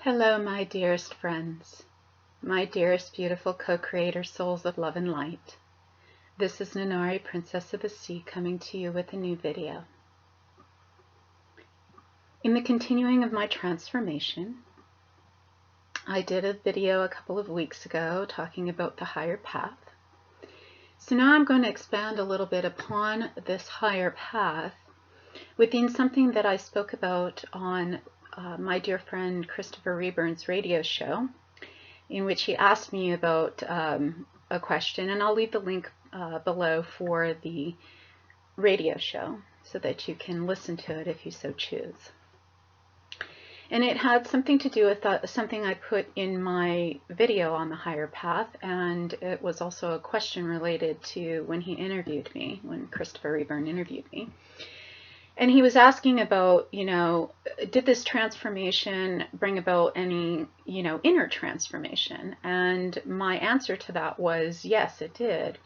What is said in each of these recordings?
Hello, my dearest friends, my dearest beautiful co-creator souls of love and light. This is Nanari, Princess of the Sea, coming to you with a new video. In the continuing of my transformation, I did a video a couple of weeks ago talking about the higher path. So now I'm going to expand a little bit upon this higher path within something that I spoke about on my dear friend Christopher Reburn's radio show, in which he asked me about a question, and I'll leave the link below for the radio show so that you can listen to it if you so choose. And it had something to do with something I put in my video on the higher path, and it was also a question related to when he interviewed me, when Christopher Reburn interviewed me. And he was asking about, did this transformation bring about any, inner transformation? And my answer to that was, yes, it did.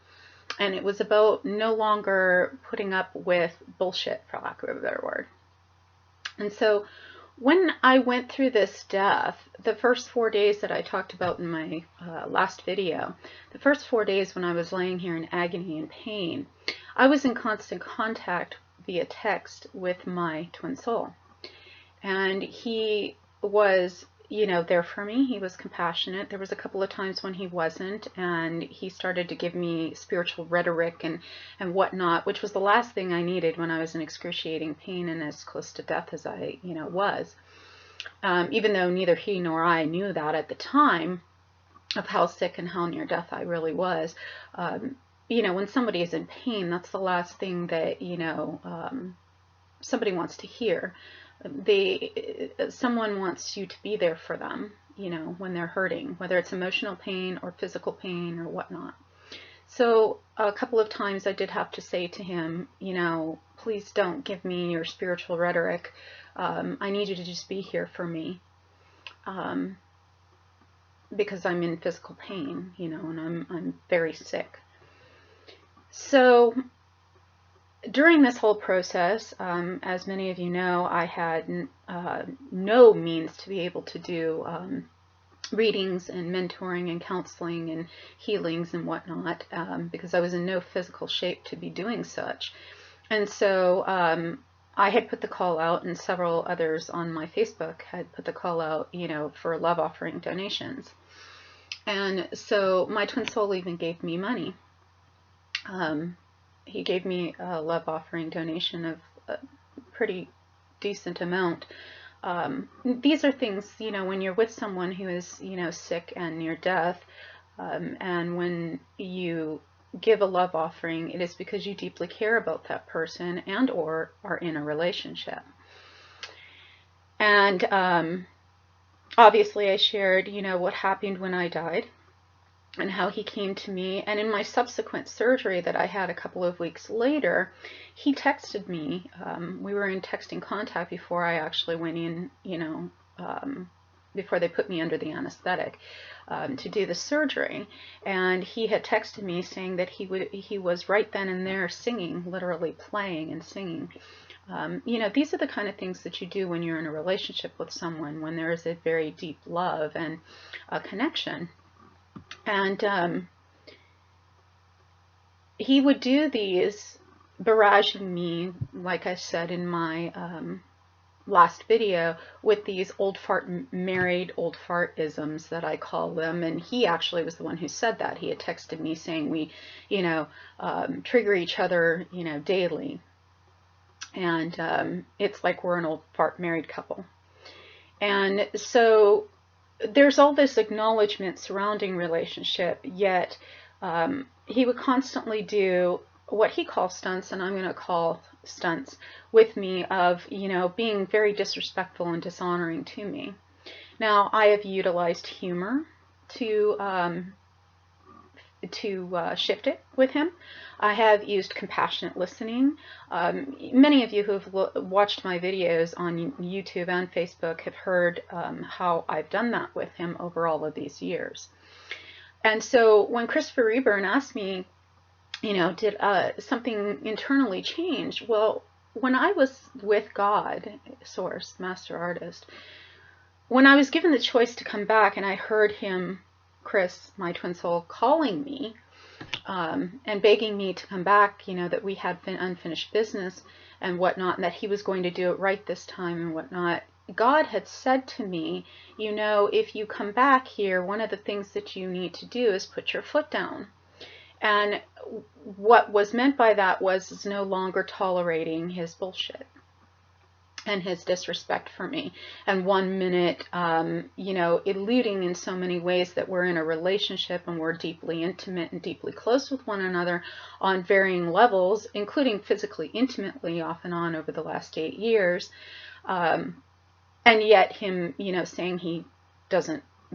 And it was about no longer putting up with bullshit, for lack of a better word. And so when I went through this death, the first 4 days that I talked about in my last video, the first 4 days when I was laying here in agony and pain, I was in constant contact via text with my twin soul. And he was, there for me. He was compassionate. There was a couple of times when he wasn't, and he started to give me spiritual rhetoric and whatnot, which was the last thing I needed when I was in excruciating pain and as close to death as I, was. Even though neither he nor I knew that at the time of how sick and how near death I really was. When somebody is in pain, that's the last thing that, somebody wants to hear. Someone wants you to be there for them, when they're hurting, whether it's emotional pain or physical pain or whatnot. So a couple of times I did have to say to him, please don't give me your spiritual rhetoric. I need you to just be here for me. Because I'm in physical pain, and I'm very sick. So during this whole process, as many of you know, I had no means to be able to do readings and mentoring and counseling and healings and whatnot, because I was in no physical shape to be doing such. And so I had put the call out, and several others on my Facebook had put the call out, for love offering donations. And so my twin soul even gave me money. He gave me a love offering donation of a pretty decent amount. These are things, when you're with someone who is, sick and near death, and when you give a love offering, it is because you deeply care about that person and or are in a relationship. And obviously I shared, what happened when I died and how he came to me. And in my subsequent surgery that I had a couple of weeks later, he texted me. We were in texting contact before I actually went in, before they put me under the anesthetic to do the surgery. And he had texted me saying that he was right then and there singing, literally playing and singing. These are the kind of things that you do when you're in a relationship with someone, when there is a very deep love and a connection. And he would do these, barraging me, like I said in my last video, with these married old fart-isms that I call them. And he actually was the one who said that. He had texted me saying we, trigger each other, daily. And it's like we're an old fart married couple. And so there's all this acknowledgement surrounding relationship, yet he would constantly do what he calls stunts, and I'm going to call stunts, with me of, being very disrespectful and dishonoring to me. Now, I have utilized humor to shift it with him. I have used compassionate listening. Many of you who have watched my videos on YouTube and Facebook have heard how I've done that with him over all of these years. And so when Christopher Reburn asked me, did something internally change? Well, when I was with God, Source, Master Artist, when I was given the choice to come back and I heard him, Chris, my twin soul, calling me and begging me to come back, that we had unfinished business and whatnot, and that he was going to do it right this time and whatnot, God had said to me, if you come back here, one of the things that you need to do is put your foot down. And what was meant by that was no longer tolerating his bullshit and his disrespect for me. And 1 minute, eluding in so many ways that we're in a relationship and we're deeply intimate and deeply close with one another on varying levels, including physically intimately off and on over the last 8 years. And yet him, saying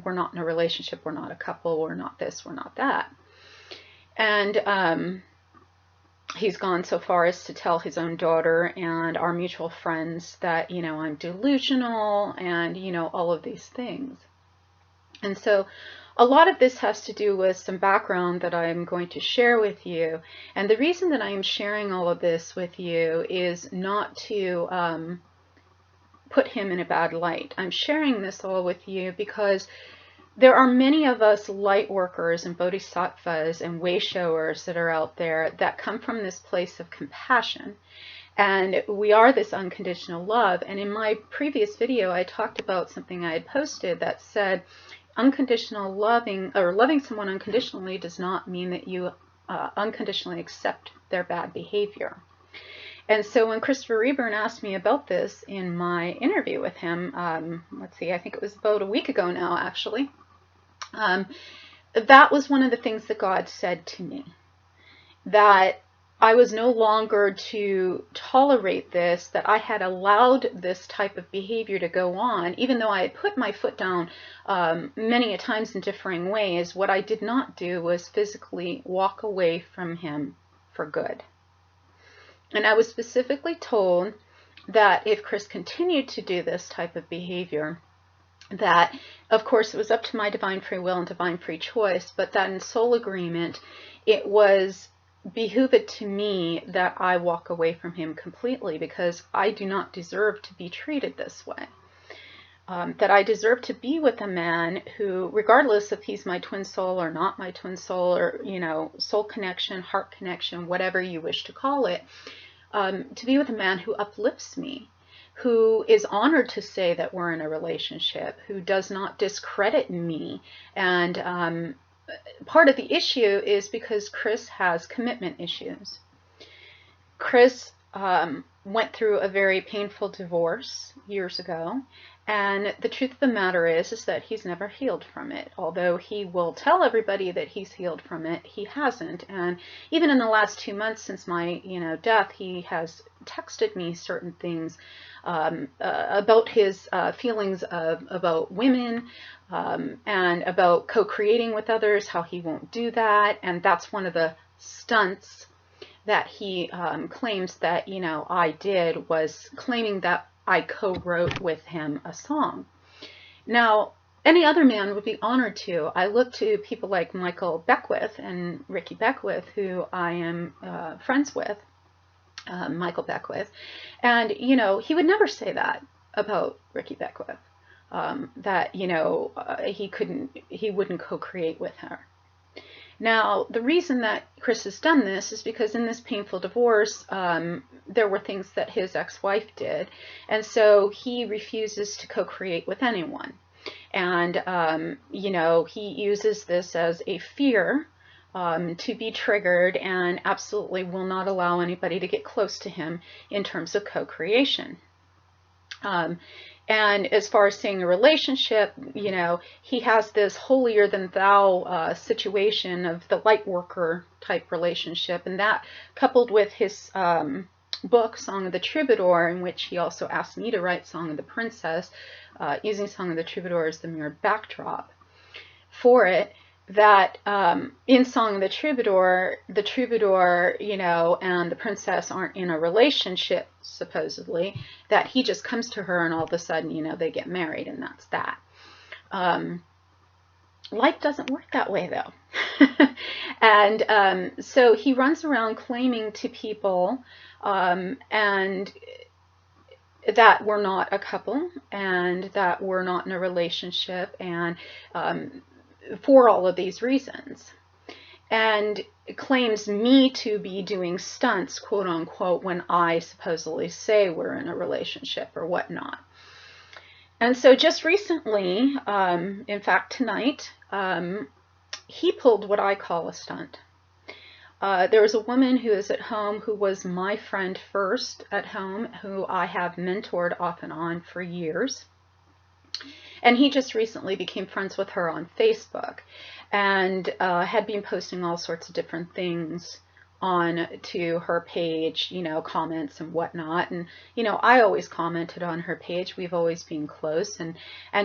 we're not in a relationship, we're not a couple, we're not this, we're not that. And he's gone so far as to tell his own daughter and our mutual friends that, I'm delusional and, all of these things. And so a lot of this has to do with some background that I'm going to share with you. And the reason that I am sharing all of this with you is not to put him in a bad light. I'm sharing this all with you because there are many of us light workers and bodhisattvas and way showers that are out there that come from this place of compassion. And we are this unconditional love. And in my previous video, I talked about something I had posted that said unconditional loving, or loving someone unconditionally, does not mean that you unconditionally accept their bad behavior. And so when Christopher Rayburn asked me about this in my interview with him, I think it was about a week ago now, actually, that was one of the things that God said to me, that I was no longer to tolerate this, that I had allowed this type of behavior to go on, even though I had put my foot down many a times in differing ways. What I did not do was physically walk away from him for good. And I was specifically told that if Chris continued to do this type of behavior, that, of course, it was up to my divine free will and divine free choice, but that in soul agreement, it was behooved to me that I walk away from him completely, because I do not deserve to be treated this way. That I deserve to be with a man who, regardless if he's my twin soul or not my twin soul, or, soul connection, heart connection, whatever you wish to call it, to be with a man who uplifts me, who is honored to say that we're in a relationship, who does not discredit me. And part of the issue is because Chris has commitment issues. Chris went through a very painful divorce years ago, and the truth of the matter is that he's never healed from it. Although he will tell everybody that he's healed from it, he hasn't. And even in the last 2 months since my death, he has texted me certain things about his feelings about women and about co-creating with others, how he won't do that. And that's one of the stunts that he claims that, I did, was claiming that I co-wrote with him a song. Now, any other man would be honored to. I look to people like Michael Beckwith and Ricky Beckwith, who I am friends with, Michael Beckwith. And, he would never say that about Ricky Beckwith, that, he wouldn't co-create with her. Now, the reason that Chris has done this is because in this painful divorce, there were things that his ex-wife did, and so he refuses to co-create with anyone. And, he uses this as a fear to be triggered, and absolutely will not allow anybody to get close to him in terms of co-creation. And as far as saying a relationship, he has this holier than thou situation of the light worker type relationship. And that, coupled with his book, Song of the Troubadour, in which he also asked me to write Song of the Princess, using Song of the Troubadour as the mirrored backdrop for it, that in Song of the Troubadour, and the princess aren't in a relationship, supposedly, that he just comes to her and all of a sudden, they get married, and that's that. Life doesn't work that way, though. And so he runs around claiming to people, and that we're not a couple and that we're not in a relationship, and for all of these reasons. And claims me to be doing stunts, quote unquote, when I supposedly say we're in a relationship or whatnot. And so just recently, in fact tonight, he pulled what I call a stunt. There was a woman who is at home who was my friend first at home, who I have mentored off and on for years. And he just recently became friends with her on Facebook, and had been posting all sorts of different things on to her page, you know, comments and whatnot. And, you know, I always commented on her page. We've always been close, and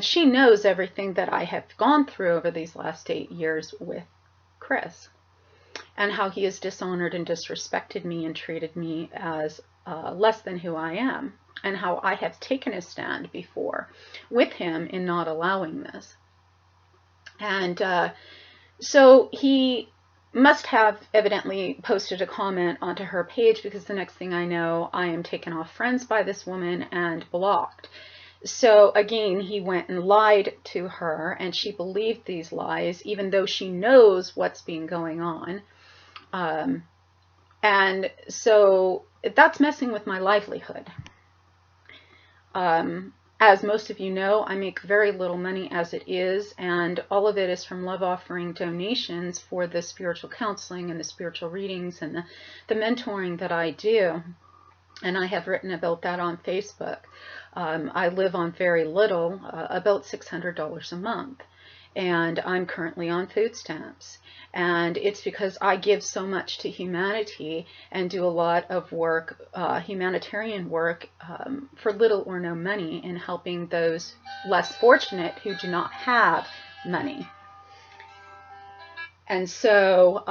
she knows everything that I have gone through over these last 8 years with Chris, and how he has dishonored and disrespected me and treated me as less than who I am, and how I have taken a stand before with him in not allowing this. And so he must have evidently posted a comment onto her page, because the next thing I know, I am taken off friends by this woman and blocked. So again, he went and lied to her, and she believed these lies, even though she knows what's been going on. And so that's messing with my livelihood. As most of you know, I make very little money as it is, and all of it is from love offering donations for the spiritual counseling and the spiritual readings and the mentoring that I do. And I have written about that on Facebook. I live on very little, about $600 a month. And I'm currently on food stamps. And it's because I give so much to humanity and do a lot of work, humanitarian work, for little or no money, in helping those less fortunate who do not have money. And so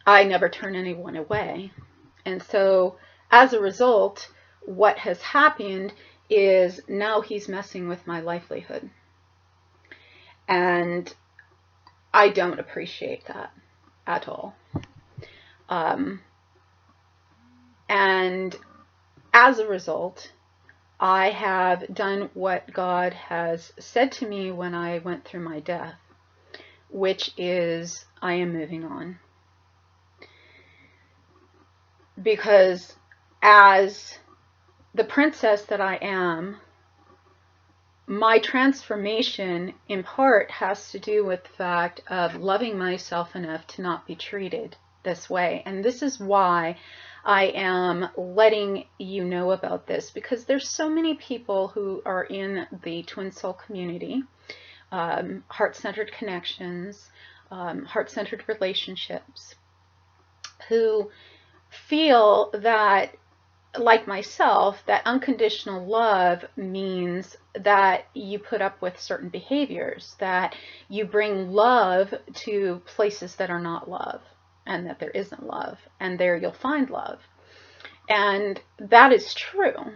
I never turn anyone away. And so as a result, what has happened is now he's messing with my livelihood. And I don't appreciate that at all. And as a result, I have done what God has said to me when I went through my death, which is I am moving on. Because as the princess that I am, my transformation in part has to do with the fact of loving myself enough to not be treated this way. And this is why I am letting you know about this, because there's so many people who are in the Twin Soul community, heart-centered connections, heart-centered relationships, who feel that, like myself, that unconditional love means that you put up with certain behaviors, that you bring love to places that are not love, and that there isn't love, and there you'll find love. And that is true.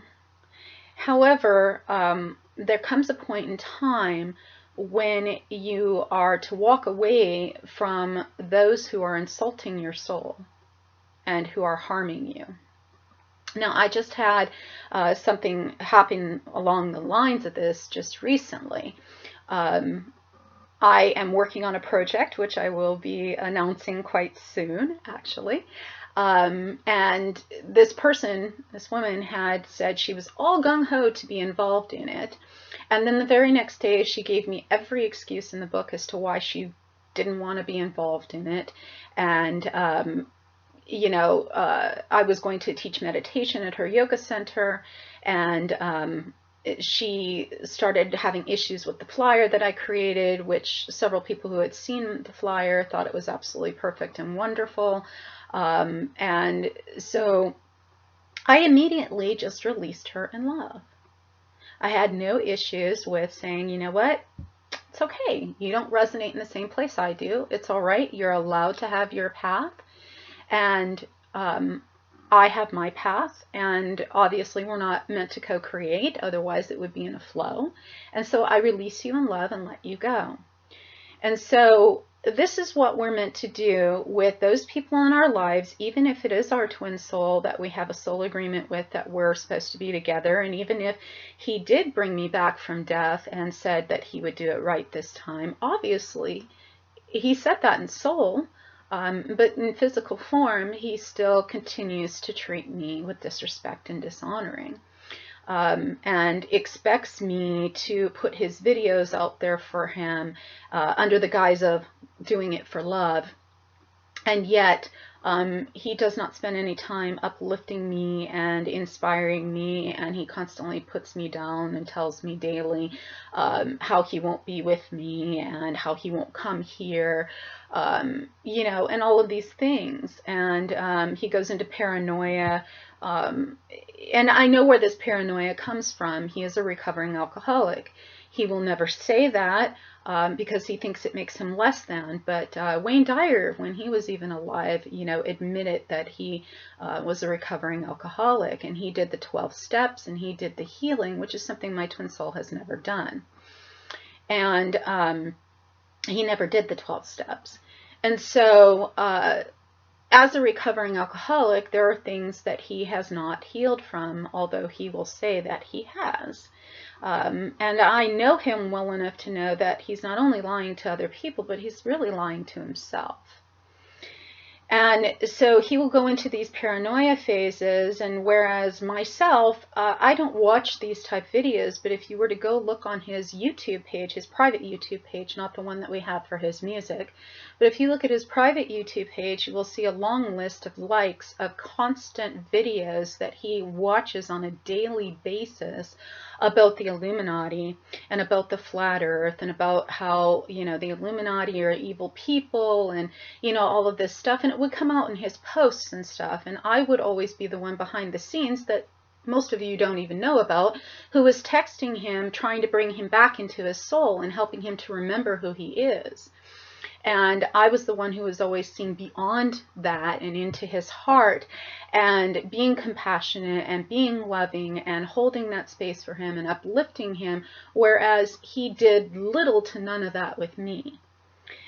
However, there comes a point in time when you are to walk away from those who are insulting your soul and who are harming you. Now, I just had something happen along the lines of this just recently. I am working on a project, which I will be announcing quite soon, actually. And this woman had said she was all gung-ho to be involved in it. And then the very next day, she gave me every excuse in the book as to why she didn't want to be involved in it. And you know, I was going to teach meditation at her yoga center, and she started having issues with the flyer that I created, which several people who had seen the flyer thought it was absolutely perfect and wonderful. And so I immediately just released her in love. I had no issues with saying, you know what? It's okay. You don't resonate in the same place I do. It's all right. You're allowed to have your path. And I have my path, and obviously we're not meant to co-create, otherwise it would be in a flow. And so I release you in love and let you go. And so this is what we're meant to do with those people in our lives, even if it is our twin soul that we have a soul agreement with, that we're supposed to be together. And even if he did bring me back from death and said that he would do it right this time, obviously he said that in soul, but in physical form, he still continues to treat me with disrespect and dishonoring. And expects me to put his videos out there for him under the guise of doing it for love. And yet, he does not spend any time uplifting me and inspiring me, and he constantly puts me down and tells me daily how he won't be with me and how he won't come here, you know, and all of these things. And he goes into paranoia. And I know where this paranoia comes from. He is a recovering alcoholic. He will never say that because he thinks it makes him less than. But Wayne Dyer, when he was even alive, you know, admitted that he was a recovering alcoholic, and he did the 12 steps and he did the healing, which is something my twin soul has never done. And he never did the 12 steps. And so as a recovering alcoholic, there are things that he has not healed from, although he will say that he has. And I know him well enough to know that he's not only lying to other people, but he's really lying to himself. And so he will go into these paranoia phases, and whereas myself, I don't watch these type videos, but if you were to go look on his YouTube page, his private YouTube page, not the one that we have for his music, but if you look at his private YouTube page, you will see a long list of likes of constant videos that he watches on a daily basis about the Illuminati and about the flat earth and about how, you know, the Illuminati are evil people and, you know, all of this stuff. And it would come out in his posts and stuff. And I would always be the one behind the scenes that most of you don't even know about, who was texting him, trying to bring him back into his soul and helping him to remember who he is. And I was the one who was always seeing beyond that and into his heart and being compassionate and being loving and holding that space for him and uplifting him, whereas he did little to none of that with me.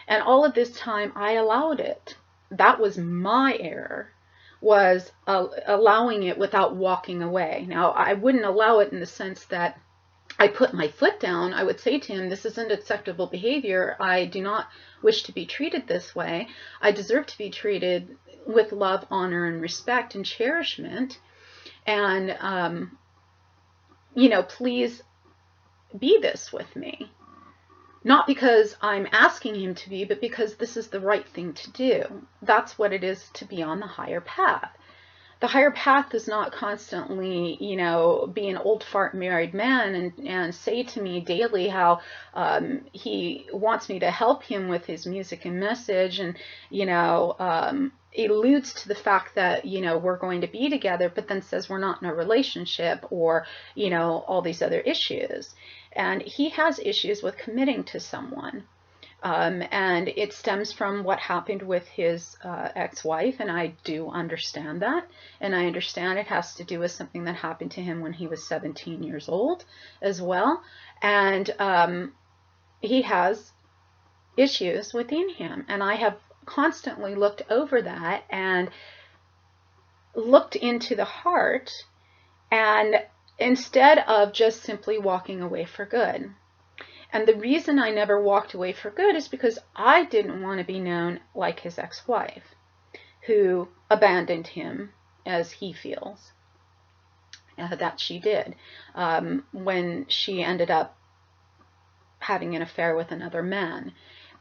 And all of this time I allowed it. That was my error, was allowing it without walking away. Now, I wouldn't allow it in the sense that I put my foot down. I would say to him, this isn't acceptable behavior. I do not wish to be treated this way. I deserve to be treated with love, honor, and respect and cherishment. And, you know, please be this with me. Not because I'm asking him to be, but because this is the right thing to do. That's what it is to be on the higher path. The higher path is not constantly, you know, be an old fart married man and say to me daily how he wants me to help him with his music and message, and, you know, alludes to the fact that, you know, we're going to be together, but then says we're not in a relationship, or, you know, all these other issues. And he has issues with committing to someone. And it stems from what happened with his ex-wife, and I do understand that. And I understand it has to do with something that happened to him when he was 17 years old as well. And he has issues within him. And I have constantly looked over that and looked into the heart, and instead of just simply walking away for good. And the reason I never walked away for good is because I didn't want to be known like his ex-wife, who abandoned him, as he feels that she did, when she ended up having an affair with another man.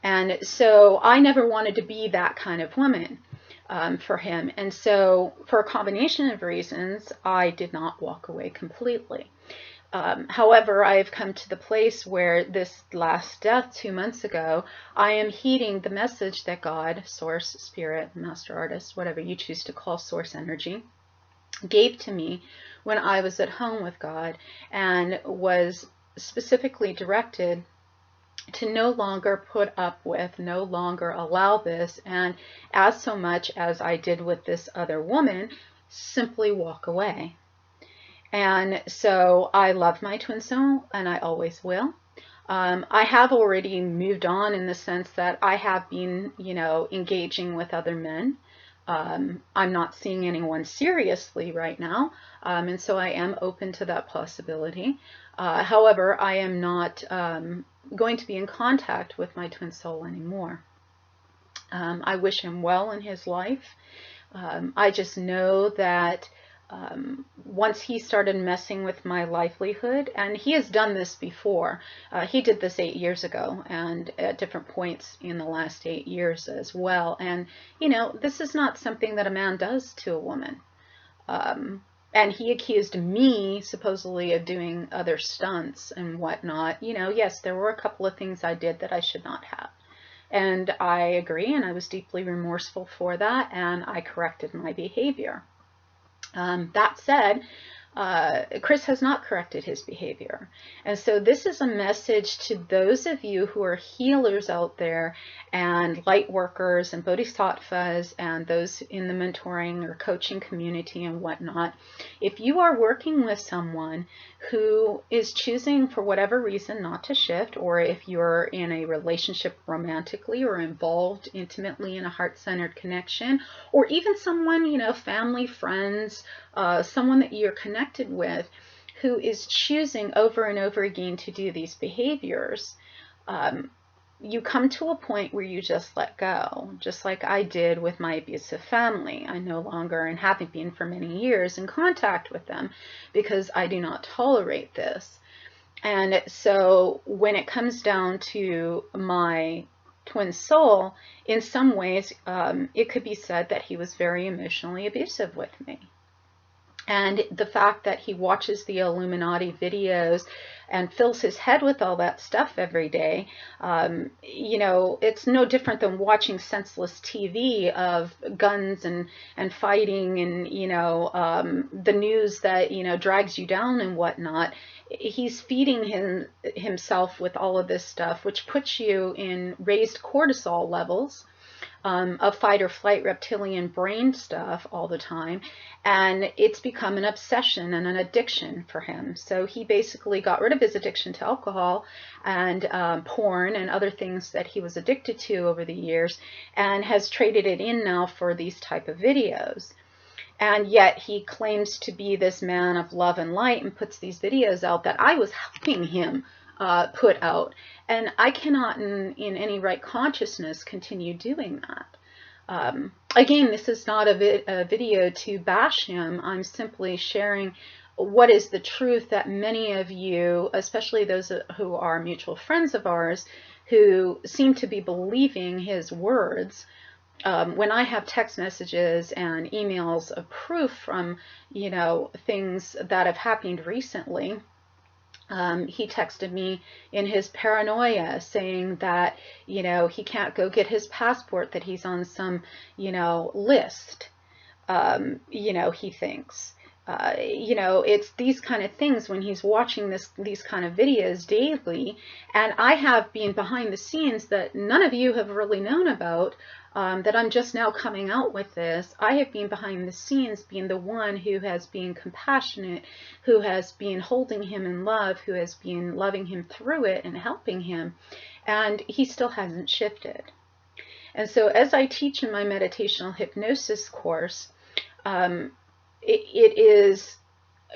And so I never wanted to be that kind of woman for him. And so for a combination of reasons, I did not walk away completely. However, I have come to the place where this last death 2 months ago, I am heeding the message that God, Source, Spirit, Master Artist, whatever you choose to call Source Energy, gave to me when I was at home with God, and was specifically directed to no longer put up with, no longer allow this, and as so much as I did with this other woman, simply walk away. And so I love my twin soul, and I always will. I have already moved on in the sense that I have been, engaging with other men. I'm not seeing anyone seriously right now, and so I am open to that possibility. However, I am not going to be in contact with my twin soul anymore. I wish him well in his life. I just know that once he started messing with my livelihood, and he has done this before, he did this 8 years ago and at different points in the last 8 years as well. And, this is not something that a man does to a woman. And he accused me supposedly of doing other stunts and whatnot. Yes, there were a couple of things I did that I should not have. And I agree, and I was deeply remorseful for that, and I corrected my behavior. That said, Chris has not corrected his behavior. And so this is a message to those of you who are healers out there and light workers and bodhisattvas and those in the mentoring or coaching community and whatnot. If you are working with someone who is choosing for whatever reason not to shift, or if you're in a relationship romantically or involved intimately in a heart-centered connection, or even someone, family, friends, someone that you're connected with who is choosing over and over again to do these behaviors, you come to a point where you just let go, just like I did with my abusive family. I no longer, and haven't been for many years, in contact with them because I do not tolerate this. And so when it comes down to my twin soul, in some ways, it could be said that he was very emotionally abusive with me. And the fact that he watches the Illuminati videos and fills his head with all that stuff every day, it's no different than watching senseless TV of guns and fighting and, the news that, drags you down and whatnot. He's feeding himself with all of this stuff, which puts you in raised cortisol levels. Of fight or flight reptilian brain stuff all the time, and it's become an obsession and an addiction for him. So he basically got rid of his addiction to alcohol and porn and other things that he was addicted to over the years, and has traded it in now for these type of videos. And yet he claims to be this man of love and light and puts these videos out that I was helping him put out. And I cannot in any right consciousness continue doing that. Again, this is not a video to bash him. I'm simply sharing what is the truth that many of you, especially those who are mutual friends of ours, who seem to be believing his words. When I have text messages and emails of proof from, things that have happened recently, he texted me in his paranoia saying that, he can't go get his passport, that he's on some, list, he thinks. It's these kind of things when he's watching these kind of videos daily. And I have been behind the scenes that none of you have really known about, that I'm just now coming out with this. I have been behind the scenes, being the one who has been compassionate, who has been holding him in love, who has been loving him through it and helping him. And he still hasn't shifted. And so as I teach in my meditational hypnosis course,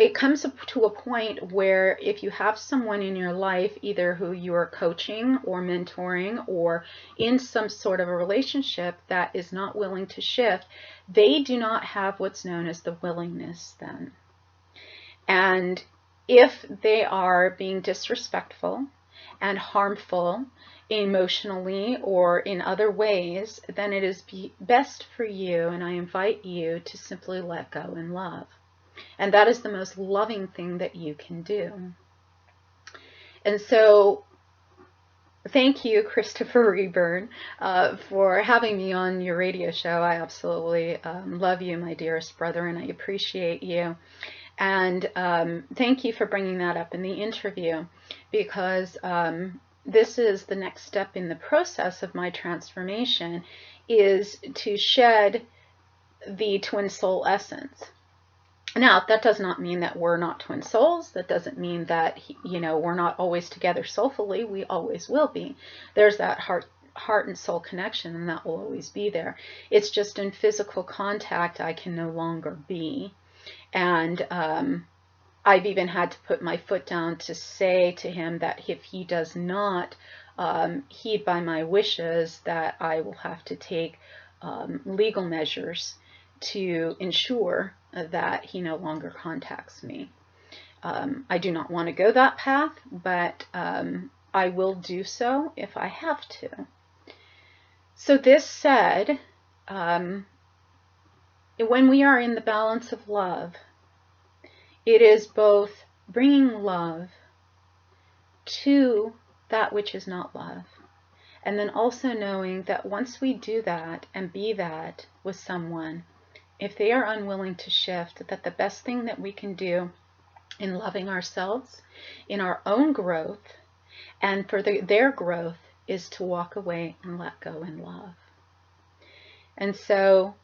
it comes up to a point where if you have someone in your life, either who you are coaching or mentoring or in some sort of a relationship that is not willing to shift, they do not have what's known as the willingness then. And if they are being disrespectful and harmful emotionally or in other ways, then it is best for you, and I invite you to simply let go and love. And that is the most loving thing that you can do. And so thank you, Christopher Rayburn, for having me on your radio show. I absolutely love you, my dearest brother, and I appreciate you. And thank you for bringing that up in the interview, because this is the next step in the process of my transformation, is to shed the twin soul essence. Now, that does not mean that we're not twin souls. That doesn't mean that, we're not always together soulfully. We always will be. There's that heart and soul connection, and that will always be there. It's just in physical contact I can no longer be. And I've even had to put my foot down to say to him that if he does not heed by my wishes, that I will have to take legal measures to ensure that he no longer contacts me. I do not want to go that path, but I will do so if I have to. So this said, when we are in the balance of love, it is both bringing love to that which is not love, and then also knowing that once we do that and be that with someone, if they are unwilling to shift, that the best thing that we can do in loving ourselves, in our own growth, and for their growth, is to walk away and let go in love. And so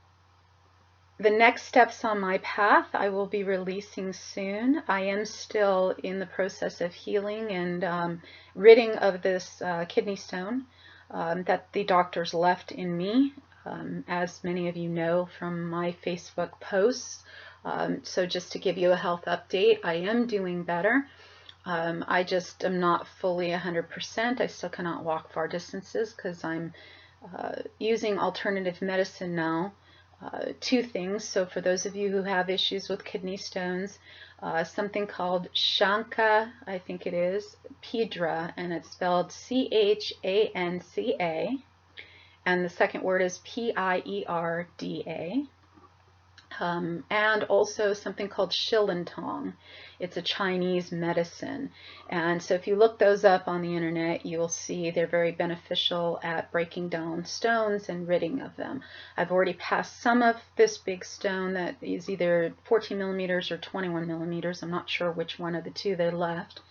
the next steps on my path I will be releasing soon. I am still in the process of healing and ridding of this kidney stone that the doctors left in me. As many of you know from my Facebook posts. So just to give you a health update, I am doing better. I just am not fully 100%. I still cannot walk far distances because I'm using alternative medicine now. Two things. So for those of you who have issues with kidney stones, something called Shanka, I think it is, Pedra, and it's spelled Chanca. And the second word is Pierda. And also something called Shilintong. It's a Chinese medicine. And so if you look those up on the internet, you will see they're very beneficial at breaking down stones and ridding of them. I've already passed some of this big stone that is either 14 millimeters or 21 millimeters. I'm not sure which one of the two they left.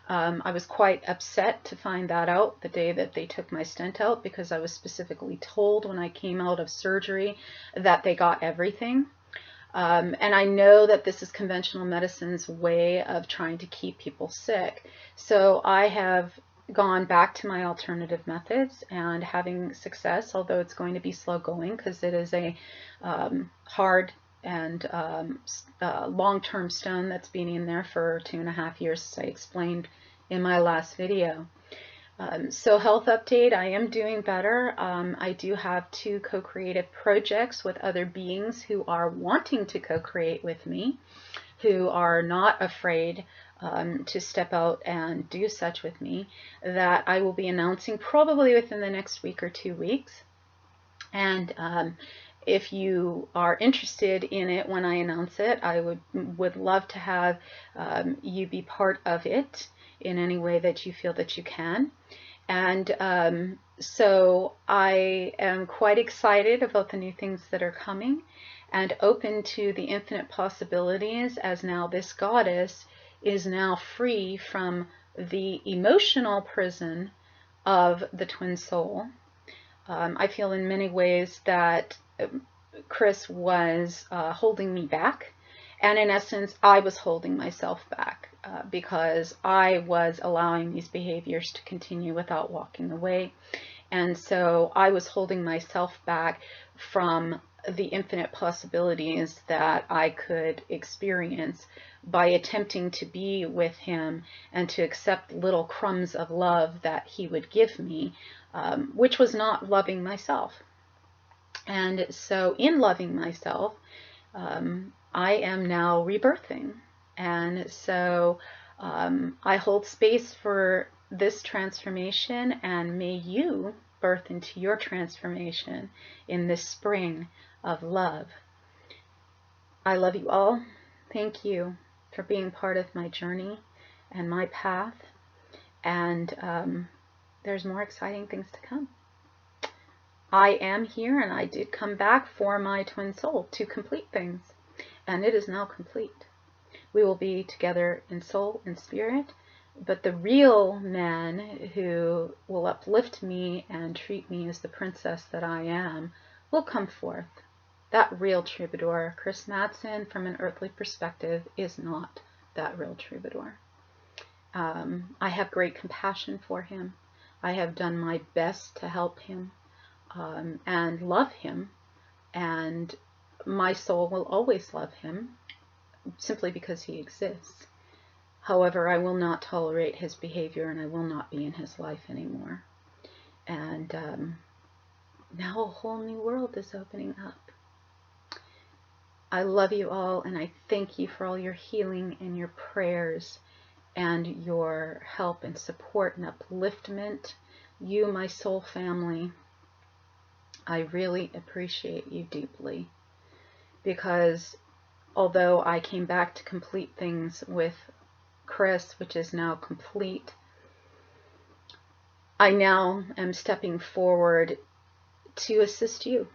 I was quite upset to find that out the day that they took my stent out, because I was specifically told when I came out of surgery that they got everything. And I know that this is conventional medicine's way of trying to keep people sick. So I have gone back to my alternative methods and having success, although it's going to be slow going because it is a hard and long-term stone that's been in there for 2.5 years, as I explained in my last video. So health update, I am doing better. I do have 2 co-creative projects with other beings who are wanting to co-create with me, who are not afraid to step out and do such with me, that I will be announcing probably within the next week or 2 weeks. And if you are interested in it when I announce it, I would love to have you be part of it in any way that you feel that you can. And so I am quite excited about the new things that are coming and open to the infinite possibilities, as now this goddess is now free from the emotional prison of the twin soul. I feel in many ways that Chris was holding me back, and in essence I was holding myself back because I was allowing these behaviors to continue without walking away. And so I was holding myself back from the infinite possibilities that I could experience by attempting to be with him and to accept little crumbs of love that he would give me, which was not loving myself. And so in loving myself, I am now rebirthing. And so I hold space for this transformation, and may you birth into your transformation in this spring of love. I love you all. Thank you for being part of my journey and my path. And there's more exciting things to come. I am here, and I did come back for my twin soul to complete things, and it is now complete. We will be together in soul and spirit, but the real man who will uplift me and treat me as the princess that I am will come forth. That real troubadour. Chris Madsen, from an earthly perspective, is not that real troubadour. I have great compassion for him. I have done my best to help him and love him, and my soul will always love him simply because he exists. However, I will not tolerate his behavior, and I will not be in his life anymore. And now a whole new world is opening up. I love you all, and I thank you for all your healing and your prayers and your help and support and upliftment. You, my soul family, I really appreciate you deeply, because although I came back to complete things with Chris, which is now complete, I now am stepping forward to assist you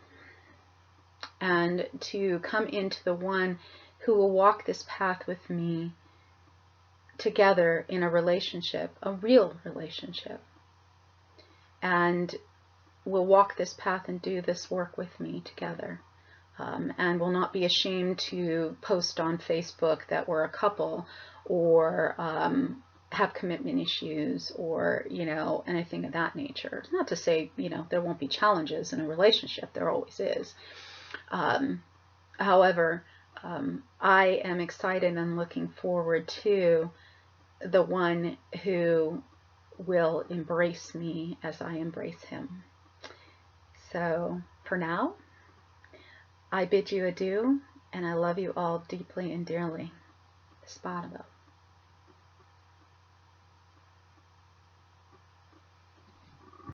and to come into the one who will walk this path with me together in a relationship, a real relationship, and will walk this path and do this work with me together, and will not be ashamed to post on Facebook that we're a couple, or have commitment issues, or anything of that nature. Not to say there won't be challenges in a relationship. There always is. However, I am excited and looking forward to the one who will embrace me as I embrace him. So for now, I bid you adieu, and I love you all deeply and dearly. Spadabo.